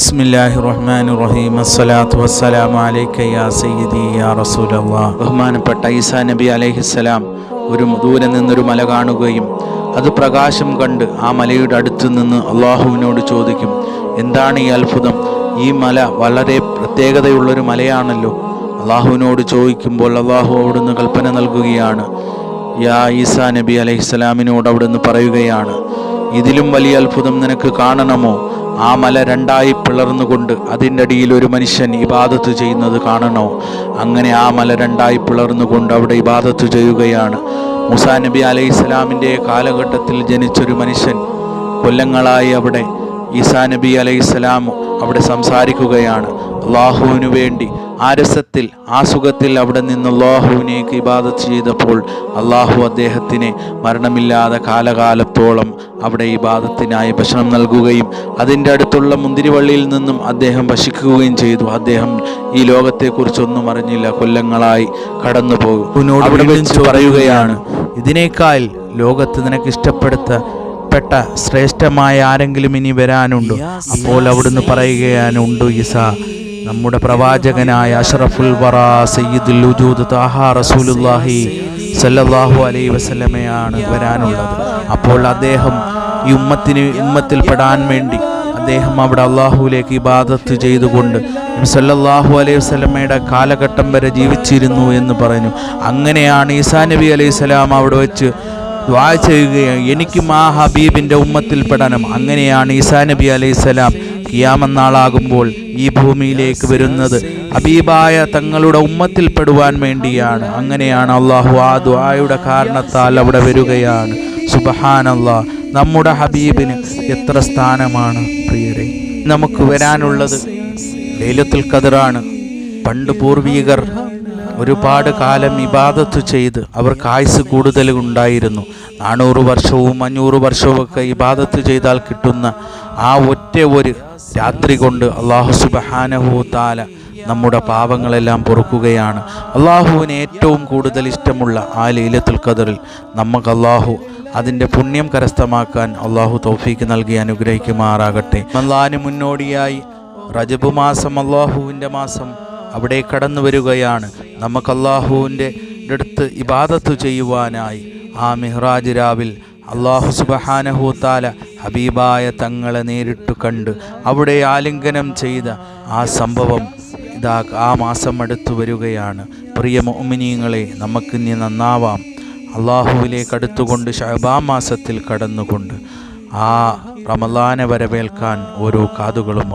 ബിസ്മില്ലാഹിർറഹ്മാനിർറഹീം. അസ്സലാത്തു വസ്സലാമു അലൈക യാ സയ്യിദി യാ റസൂലല്ലാഹ്. ബഹുമാനപ്പെട്ട ഈസാ നബി അലൈഹിസ്സലാം ദൂരെ നിന്നൊരു മല കാണുകയും അത് പ്രകാശം കണ്ട് ആ മലയുടെ അടുത്ത് നിന്ന് അള്ളാഹുവിനോട് ചോദിക്കും, എന്താണ് ഈ അത്ഭുതം? ഈ മല വളരെ പ്രത്യേകതയുള്ളൊരു മലയാണല്ലോ. അള്ളാഹുവിനോട് ചോദിക്കുമ്പോൾ അള്ളാഹു അവിടുന്ന് കൽപ്പന നൽകുകയാണ്. യാ ഈസാ നബി അലൈഹിസ്സലാമിനോട് അവിടുന്ന് പറയുകയാണ്, ഇതിലും വലിയ അത്ഭുതം നിനക്ക് കാണണമോ? ആ മല രണ്ടായി പിളർന്നുകൊണ്ട് അതിൻ്റെ അടിയിൽ ഒരു മനുഷ്യൻ ഇബാദത്ത് ചെയ്യുന്നത് കാണണോ? അങ്ങനെ ആ മല രണ്ടായി പിളർന്നുകൊണ്ട് അവിടെ ഇബാദത്ത് ചെയ്യുകയാണ്. മൂസാ നബി അലൈഹിസ്സലാമിൻ്റെ കാലഘട്ടത്തിൽ ജനിച്ചൊരു മനുഷ്യൻ കൊല്ലങ്ങളായി അവിടെ ഈസാ നബി അലൈഹിസ്സലാം അവിടെ സംസാരിക്കുകയാണ്. അള്ളാഹുവിനു വേണ്ടി ആ രസത്തിൽ ആ സുഖത്തിൽ അവിടെ നിന്ന് അള്ളാഹുവിനേക്ക് ഇബാദത്ത് ചെയ്തപ്പോൾ അള്ളാഹു അദ്ദേഹത്തിന് മരണമില്ലാതെ കാലകാലത്തോളം അവിടെ ഇബാദത്തിനായി ഭക്ഷണം നൽകുകയും അതിൻ്റെ അടുത്തുള്ള മുന്തിരിവള്ളിയിൽ നിന്നും അദ്ദേഹം ഭക്ഷിക്കുകയും ചെയ്തു. അദ്ദേഹം ഈ ലോകത്തെക്കുറിച്ചൊന്നും അറിഞ്ഞില്ല, കൊല്ലങ്ങളായി കടന്നു പോകും. അവിടെ വെച്ച് പറയുകയാണ്, ഇതിനേക്കാൾ ലോകത്ത് നിനക്ക് ഇഷ്ടപ്പെട്ട ശ്രേഷ്ഠമായ ആരെങ്കിലും ഇനി വരാനുണ്ടോ? അപ്പോൾ അവിടുന്ന് പറയുകയാണ്, ഉണ്ട് ഈസാ, നമ്മുടെ പ്രവാചകനായ അഷ്റഫുൽ വറാ സയ്യിദുൽ വജൂദ് താഹാ റസൂലുള്ളാഹി സല്ലല്ലാഹു അലൈഹി വസല്ലമയാണ് വരാനുള്ളത്. അപ്പോൾ അദ്ദേഹം ഈ ഉമ്മത്തിൽ പെടാൻ വേണ്ടി അദ്ദേഹം അവിടെ അള്ളാഹുവിലേക്ക് ഇബാദത്ത് ചെയ്തുകൊണ്ട് സല്ലല്ലാഹു അലൈഹി വസല്ലമയുടെ കാലഘട്ടം വരെ ജീവിച്ചിരുന്നു എന്ന് പറഞ്ഞു. അങ്ങനെയാണ് ഈസാ നബി അലൈഹിസ്സലാം അവിടെ വെച്ച് ദുആ ചെയ്യുകയാണ്, എനിക്കും ആ ഹബീബിൻ്റെ ഉമ്മത്തിൽ പെടണം. അങ്ങനെയാണ് ഈസാ നബി അലൈഹിസ്സലാം ഖിയാമത്ത് നാളാകുമ്പോൾ ഈ ഭൂമിയിലേക്ക് വരുന്നത് ഹബീബായ തങ്ങളുടെ ഉമ്മത്തിൽ പെടുവാൻ വേണ്ടിയാണ്. അങ്ങനെയാണ് അള്ളാഹു ആ ദുആയുടെ കാരണത്താൽ അവിടെ വരികയാണ്. സുബ്ഹാനല്ലാഹ്, നമ്മുടെ ഹബീബിന് എത്ര സ്ഥാനമാണ് പ്രിയരെ. നമുക്ക് വരാനുള്ളത് ലൈലത്തുൽ ഖദറാണ്. പണ്ട് പൂർവികർ ഒരുപാട് കാലം ഇബാദത്ത് ചെയ്ത് അവർക്ക് ആയുസ് കൂടുതൽ ഉണ്ടായിരുന്നു. 400 വർഷവും 500 വർഷവും ഒക്കെ ഇബാദത്ത് ചെയ്താൽ കിട്ടുന്ന ആ ഒറ്റ ഒരു രാത്രി കൊണ്ട് അല്ലാഹു സുബ്ഹാനഹു തആല നമ്മുടെ പാപങ്ങളെല്ലാം പൊറുക്കുകയാണ്. അള്ളാഹുവിന് ഏറ്റവും കൂടുതൽ ഇഷ്ടമുള്ള ആ ലൈലത്തുൽ ഖദറിൽ നമുക്ക് അള്ളാഹു അതിൻ്റെ പുണ്യം കരസ്ഥമാക്കാൻ അള്ളാഹു തൗഫീക്ക് നൽകി അനുഗ്രഹിക്കുമാറാകട്ടെ. റമളാന് മുന്നോടിയായി റജബ് മാസം, അള്ളാഹുവിൻ്റെ മാസം അവിടെ കടന്നു വരികയാണ്. നമുക്ക് അള്ളാഹുവിൻ്റെ അടുത്ത് ഇബാദത്ത് ചെയ്യുവാനായി ആ മിഹ്റാജ് രാവിൽ അള്ളാഹു സുബ്ഹാനഹു തആല ഹബീബായ തങ്ങളെ നേരിട്ട് കണ്ട് അവിടെ ആലിംഗനം ചെയ്ത ആ സംഭവം ഇതാ ആ മാസം അടുത്തു വരികയാണ്. പ്രിയ മുഅ്മിനീങ്ങളെ, നമുക്കിനി നന്നാവാം. അള്ളാഹുവിലേക്ക് അടുത്തുകൊണ്ട് ശഅബാൻ മാസത്തിൽ കടന്നുകൊണ്ട് ആ റമളാനെ വരവേൽക്കാൻ ഓരോ കാതുകളും